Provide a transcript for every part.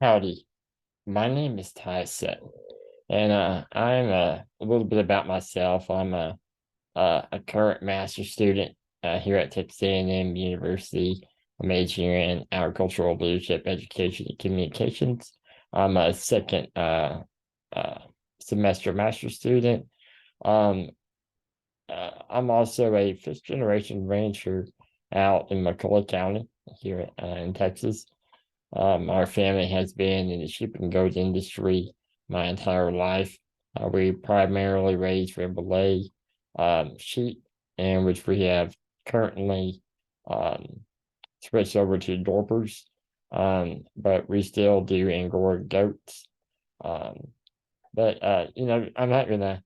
Howdy, my name is Tyson, and I'm a little bit about myself. I'm a current master's student here at Texas A&M University. I'm majoring in agricultural leadership, education, and communications. I'm a second uh, semester master's student. Um, I'm also a fifth generation rancher out in McCullough County here in Texas. Our family has been in the sheep and goat industry my entire life. We primarily raise Rambouillet sheep, and which we have currently um, switched over to Dorpers, but we still do Angora goats. Um, but I'm not gonna.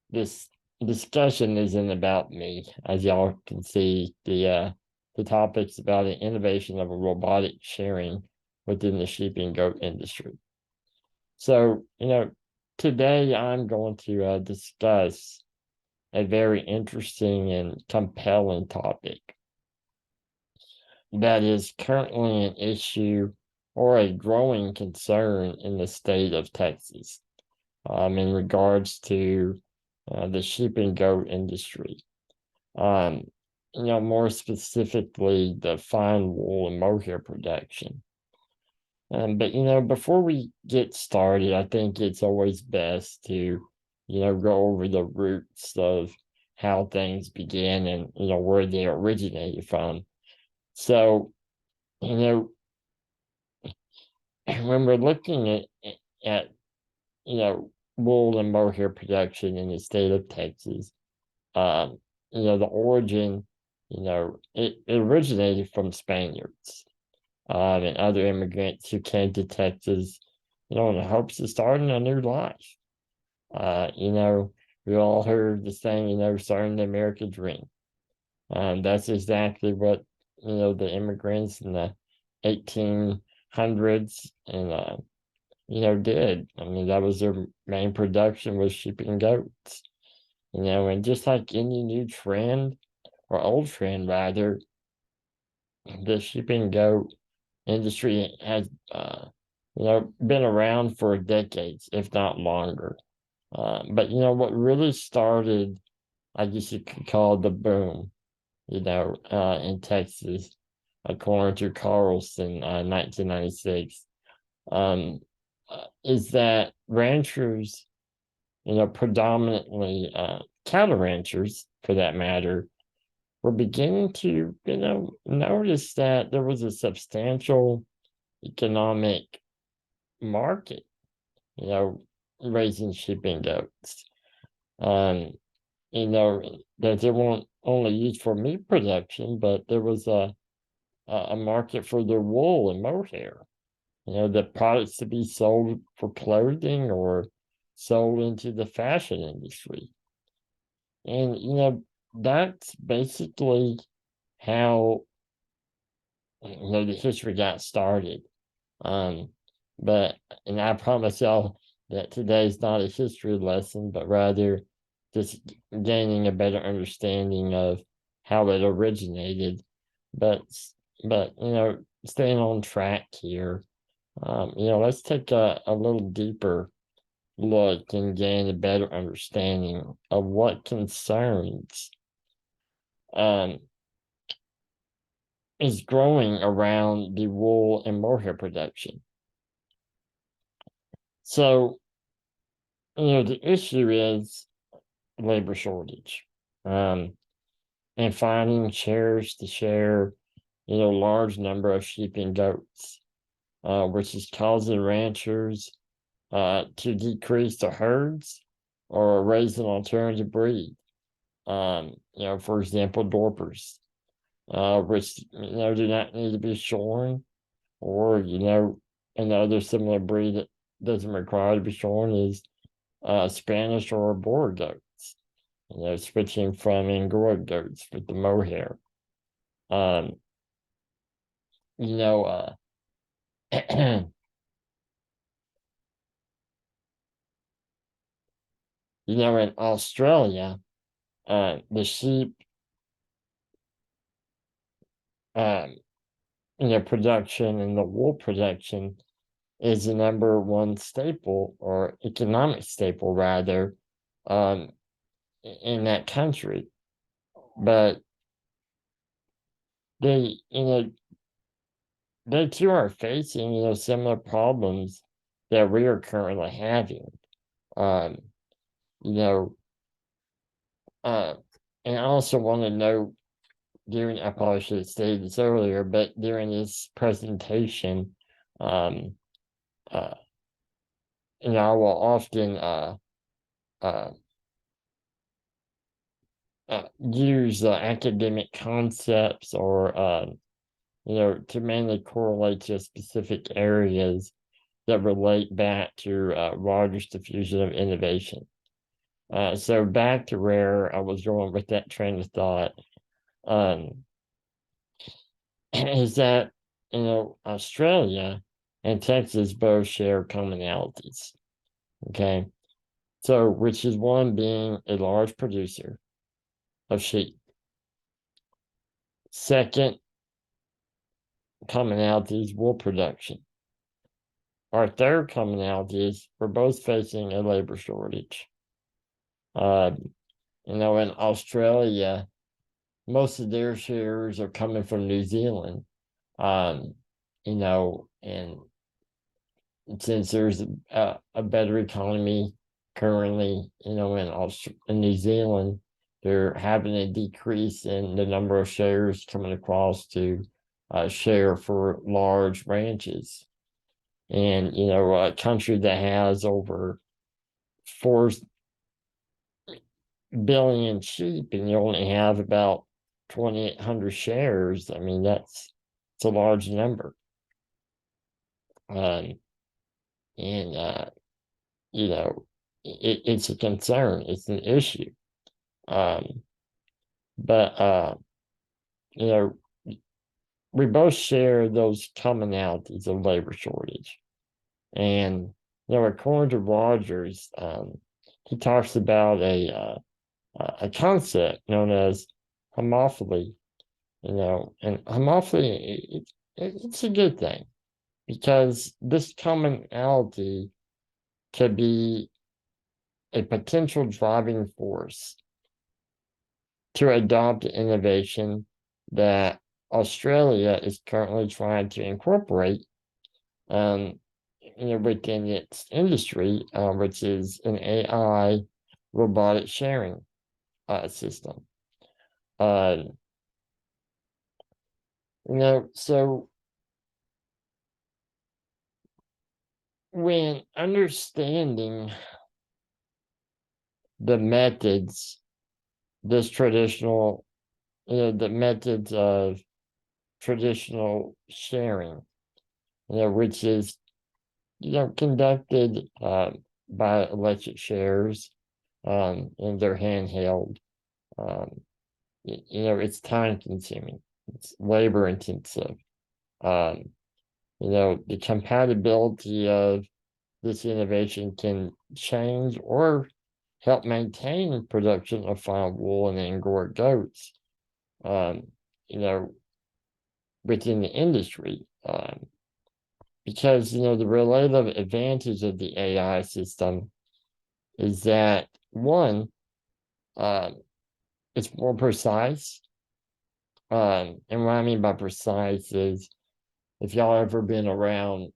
This discussion isn't about me, as y'all can see. The topic's about the innovation of a robotic shearing within the sheep and goat industry. So, today I'm going to discuss a very interesting and compelling topic that is currently an issue or a growing concern in the state of Texas in regards to the sheep and goat industry. Um, more specifically, the fine wool and mohair production. But before we get started, I think it's always best to, go over the roots of how things began and where they originated from. So, you know, when we're looking at wool and mohair production in the state of Texas, um, the origin, it originated from Spaniards and other immigrants who came to Texas, in the hopes of starting a new life. We all heard the saying, starting the American dream. That's exactly what, the immigrants in the 1800s and, did. I mean, that was their main production was sheep and goats, and just like any new trend or old trend rather, the sheep and goat industry has, been around for decades, if not longer. But what really started, I guess you could call the boom, in Texas, according to Carlson, 1996, um, is that ranchers, predominantly cattle ranchers for that matter, were beginning to, notice that there was a substantial economic market, you know, raising sheep and goats. Um, that they weren't only used for meat production, but there was a market for their wool and mohair. The products to be sold for clothing or sold into the fashion industry. And that's basically how the history got started. Um, but and I promise y'all that today's not a history lesson, but rather just gaining a better understanding of how it originated. But but staying on track here, let's take a little deeper look and gain a better understanding of what concerns um is growing around the wool and mohair production. So, the issue is labor shortage. Um, and finding shares to share, large number of sheep and goats, which is causing ranchers to decrease the herds or raise an alternative breed. For example, Dorpers, which do not need to be shorn, or another similar breed that doesn't require to be shorn is Spanish or Boer goats. Switching from Angora goats with the mohair. Um, you know, uh, in Australia, the sheep, um, production and the wool production is the number one staple or economic staple rather um, in that country. But they, they too are facing, similar problems that we are currently having. Um, you know, uh, and I also want to note I probably should have stated this earlier, but during this presentation, um, uh, I will often uh, use academic concepts or to mainly correlate to specific areas that relate back to Rogers' diffusion of innovation. So back to where I was going with that train of thought, um, is that Australia and Texas both share commonalities. Okay, so which is one being a large producer of sheep. Second commonality is wool production. Our third commonality is we're both facing a labor shortage. Uh, in Australia, most of their shares are coming from New Zealand. Um, and since there's a better economy currently, in New Zealand, they're having a decrease in the number of shares coming across to share for large ranches. And, a country that has over 4 billion sheep and you only have about 2,800 shares, I mean, it's a large number. Um, and, it's a concern, it's an issue. Um, but, you know, we both share those commonalities of labor shortage. And, according to Rogers, he talks about a concept known as homophily, and homophily, it's a good thing because this commonality could be a potential driving force to adopt innovation that Australia is currently trying to incorporate within its industry, which is an AI robotic shearing system. Uh, so when understanding the methods, this traditional, the methods of traditional sharing, which is, conducted by electric shearers, and they're handheld. Um, it's time consuming, it's labor intensive. Um, the compatibility of this innovation can change or help maintain production of fine wool and Angora goats, um, you know, within the industry. Because, the relative advantage of the AI system is that one, um, it's more precise. And what I mean by precise is if y'all ever been around,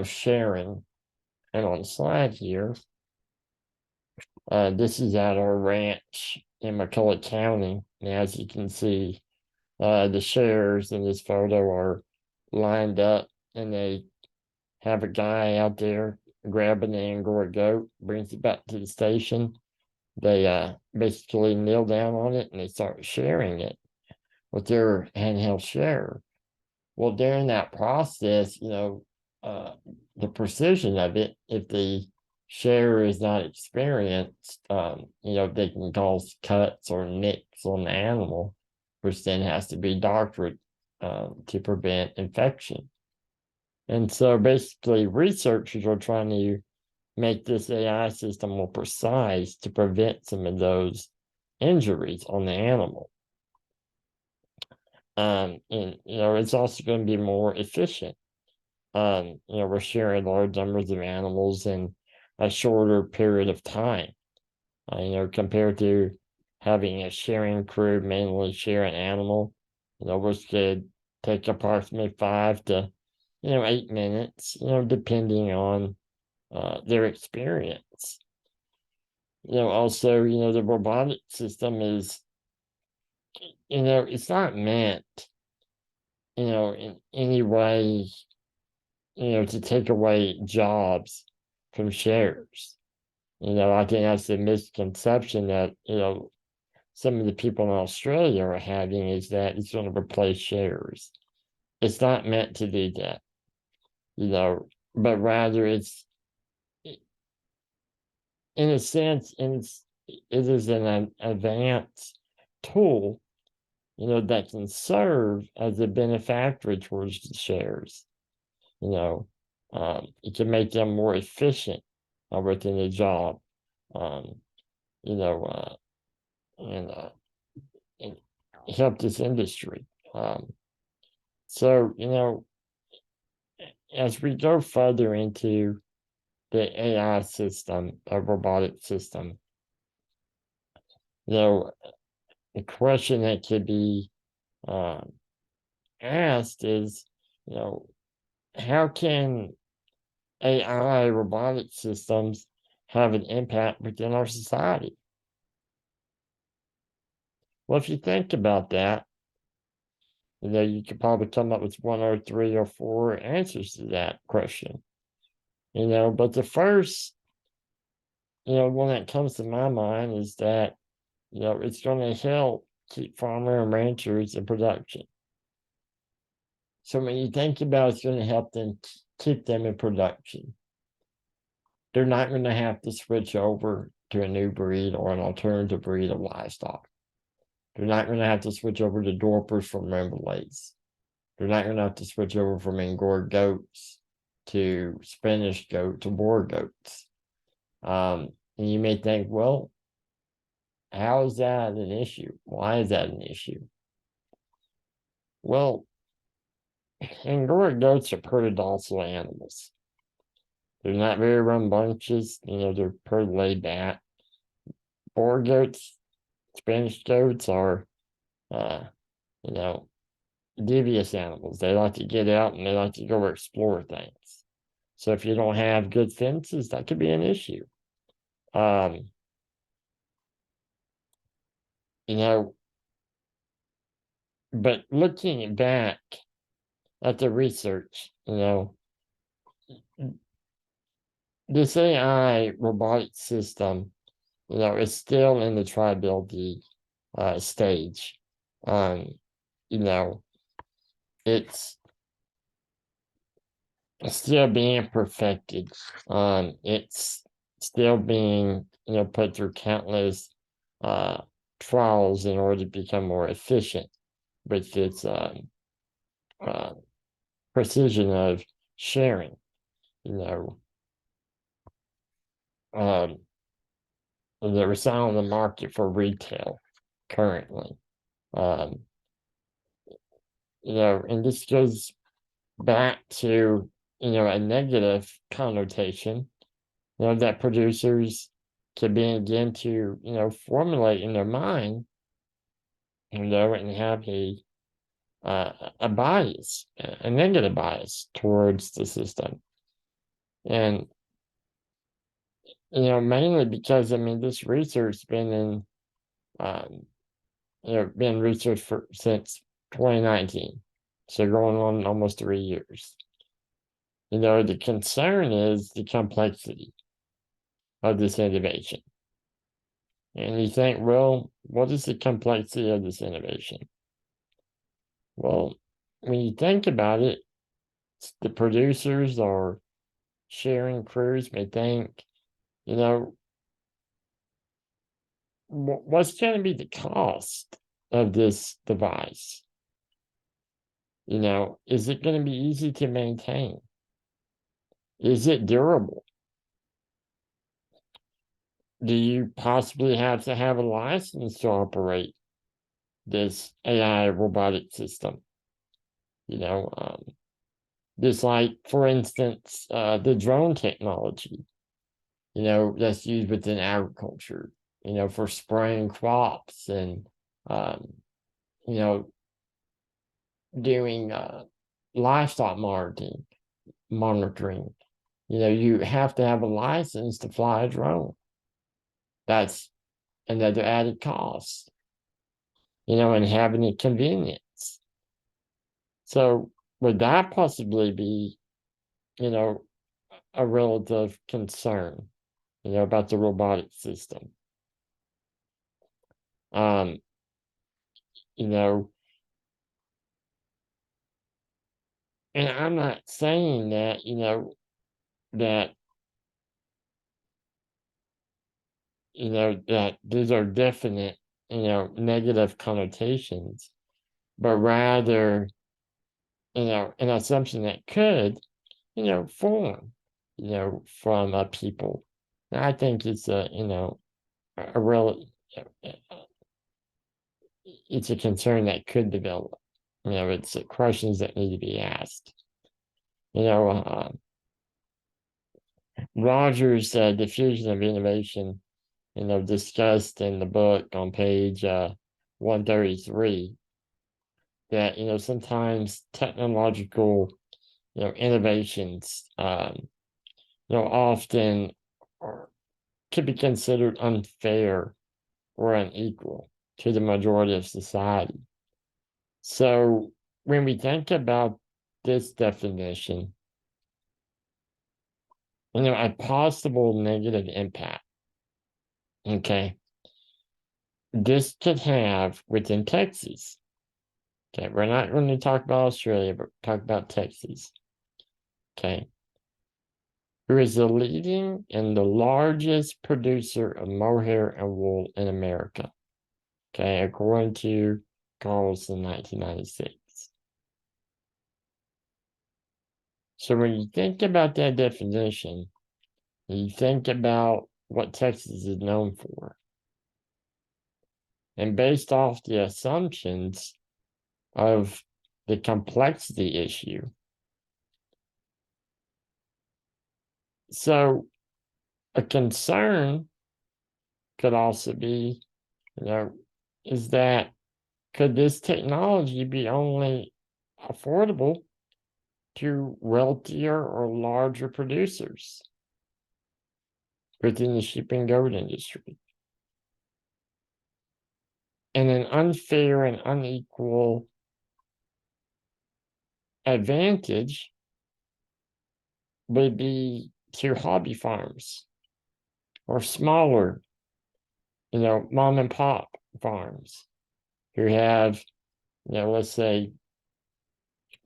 sharing, and on the slide here, this is at our ranch in McCulloch County. And as you can see, the shares in this photo are lined up and they have a guy out there grabbing the Angora goat, brings it back to the station. They basically kneel down on it and they start sharing it with their handheld share. Well, during that process, the precision of it, if the share is not experienced, they can cause cuts or nicks on the animal, which then has to be doctored to prevent infection. And so basically, researchers are trying to make this AI system more precise to prevent some of those injuries on the animal. And it's also going to be more efficient. we're sharing large numbers of animals in a shorter period of time. Compared to having a sharing crew mainly share an animal, which could take approximately 5 to 8 minutes, depending on their experience. Also, the robotic system is, it's not meant, in any way, to take away jobs from sharers. I think that's the misconception that, some of the people in Australia are having, is that it's going to replace sharers. It's not meant to do that, but rather it's, in a sense, it is an advanced tool, that can serve as a benefactor towards the sharers. It can make them more efficient within the job. Um, you know, and help this industry. So, as we go further into the AI system, a robotic system, the question that could be um, asked is, how can AI robotic systems have an impact within our society? Well, if you think about that, you could probably come up with one or three or four answers to that question. But the first, one that comes to my mind is that, it's going to help keep farmer and ranchers in production. So when you think about it's going to help them keep them in production, they're not going to have to switch over to a new breed or an alternative breed of livestock. They're not going to have to switch over to Dorpers from Remblades. They're not going to have to switch over from Angora goats to Spanish goat to boar goats. And you may think, well, how is that an issue? Why is that an issue? Well, Angora goats are pretty docile animals. They're not very rambunctious, they're pretty laid back. Boar goats, Spanish goats are, you know, devious animals. They like to get out and they like to go explore things. So if you don't have good fences, that could be an issue. Um, you know, but looking back at the research, this AI robotic system, is still in the triability stage. You know, it's still being perfected. It's still being, put through countless uh, trials in order to become more efficient with its uh, precision of sharing. You know, um, there is on the market for retail currently. Um, and this goes back to, a negative connotation, that producers can begin to, formulate in their mind, and have a bias, a negative bias towards the system. And, mainly because, this research's been been researched since 2019. So going on almost 3 years. The concern is the complexity of this innovation. And you think, well, what is the complexity of this innovation? Well, when you think about it, the producers or sharing crews may think, what's going to be the cost of this device? Is it going to be easy to maintain? Is it durable? Do you possibly have to have a license to operate this AI robotic system? You know, um, Just like, for instance, the drone technology, that's used within agriculture, for spraying crops and, um, you know, doing livestock monitoring. You have to have a license to fly a drone. That's another added cost, and having it convenience. So would that possibly be, you know, a relative concern, about the robotic system? Um, you know, and I'm not saying that, that, that these are definite, negative connotations, but rather, an assumption that could, form, from people. And I think it's a real, it's a concern that could develop. It's questions that need to be asked. You know, uh, Rogers' diffusion of innovation, discussed in the book on page 133, that, sometimes technological, innovations, often are, could be considered unfair or unequal to the majority of society. So when we think about this definition, a possible negative impact, okay, this could have within Texas. Okay, we're not going to talk about Australia, but talk about Texas. Okay, who is the leading and the largest producer of mohair and wool in America. Okay, according to Carlson in 1996. So when you think about that definition, you think about what Texas is known for. And based off the assumptions of the complexity issue. So a concern could also be, is that could this technology be only affordable to wealthier or larger producers within the sheep and goat industry? And an unfair and unequal advantage would be to hobby farms or smaller, mom and pop farms who have, let's say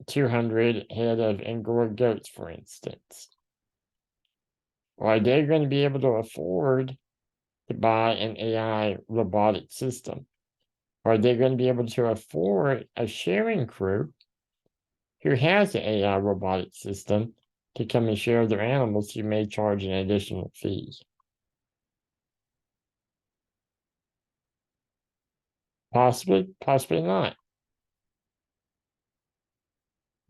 200 head of Angora goats, for instance. Are they going to be able to afford to buy an AI robotic system? Are they going to be able to afford a shearing crew who has an AI robotic system to come and share their animals who may charge an additional fee? Possibly, possibly not.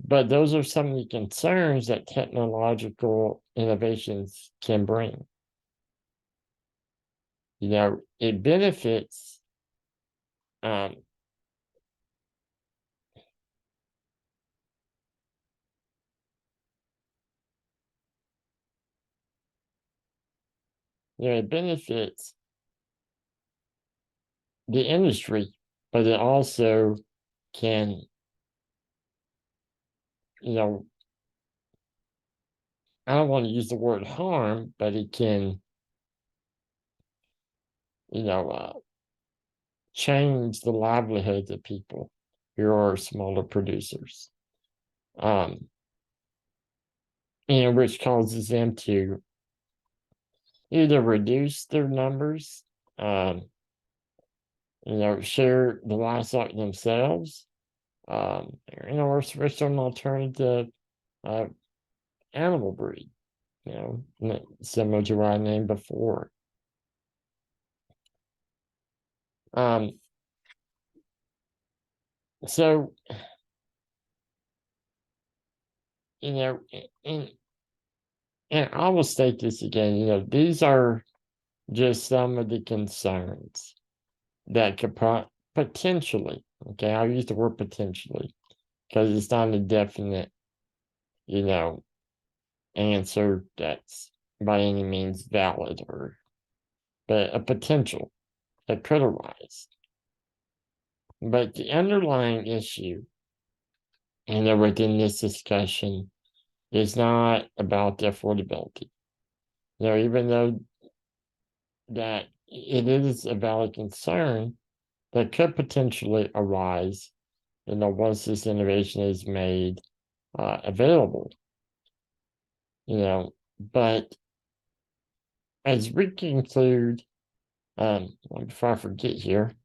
But those are some of the concerns that technological innovations can bring. It benefits um, it benefits the industry, but it also can, I don't want to use the word harm, but it can, you know, uh, change the livelihoods of people who are smaller producers, um, which causes them to either reduce their numbers, um, share the livestock themselves, or switch to an alternative uh, animal breed, similar to what I named before. Um, so and I will state this again, these are just some of the concerns that could potentially, okay, I'll use the word potentially because it's not a definite, you know, answer that's by any means valid but a potential that could arise. But the underlying issue, within this discussion is not about the affordability. Even though that it is a valid concern that could potentially arise, once this innovation is made available. But as we conclude, before I forget here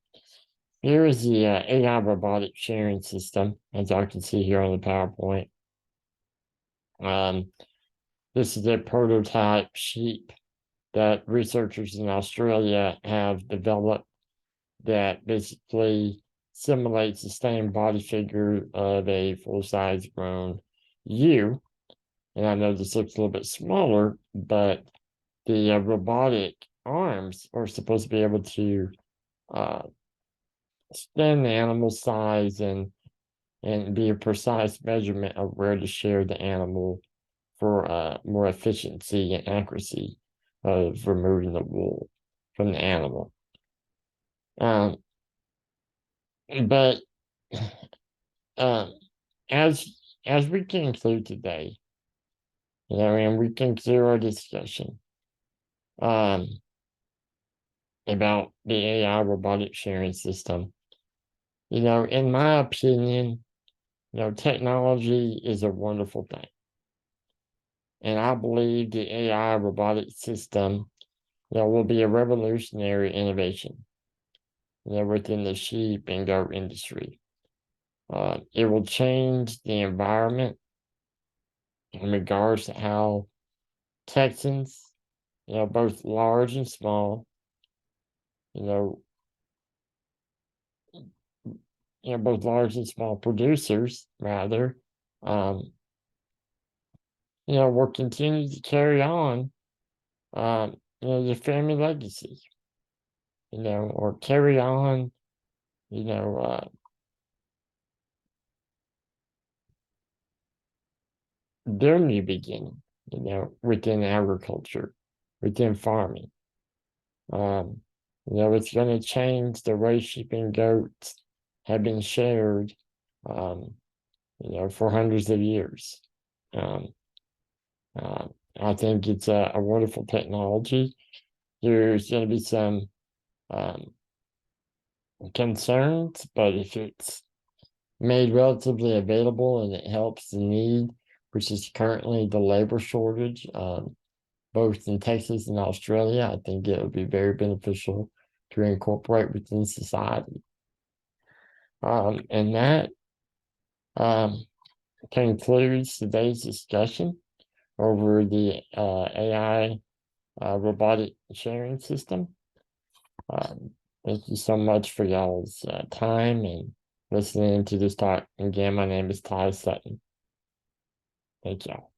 is the AI robotic shearing system, as I can see here on the PowerPoint. This is a prototype sheep that researchers in Australia have developed that basically simulates the same body figure of a full-size grown ewe. And I know this looks a little bit smaller, but the robotic arms are supposed to be able to scan the animal size and be a precise measurement of where to shear the animal for more efficiency and accuracy of removing the wool from the animal. But as we conclude today, and we conclude our discussion about the AI robotic shearing system, in my opinion, technology is a wonderful thing. And I believe the AI robotic system, will be a revolutionary innovation, within the sheep and goat industry. It will change the environment in regards to how Texans, both large and small, both large and small producers, rather, will continue to carry on, the family legacy, or carry on, their new beginning, within agriculture, within farming. It's going to change the way sheep and goats have been shared, for hundreds of years. I think it's a wonderful technology. There's going to be some concerns, but if it's made relatively available and it helps the need, which is currently the labor shortage, both in Texas and Australia, I think it would be very beneficial to incorporate within society. And that concludes today's discussion over the AI robotic shearing system. Thank you so much for y'all's time and listening to this talk. Again, my name is Ty Sutton. Thank y'all.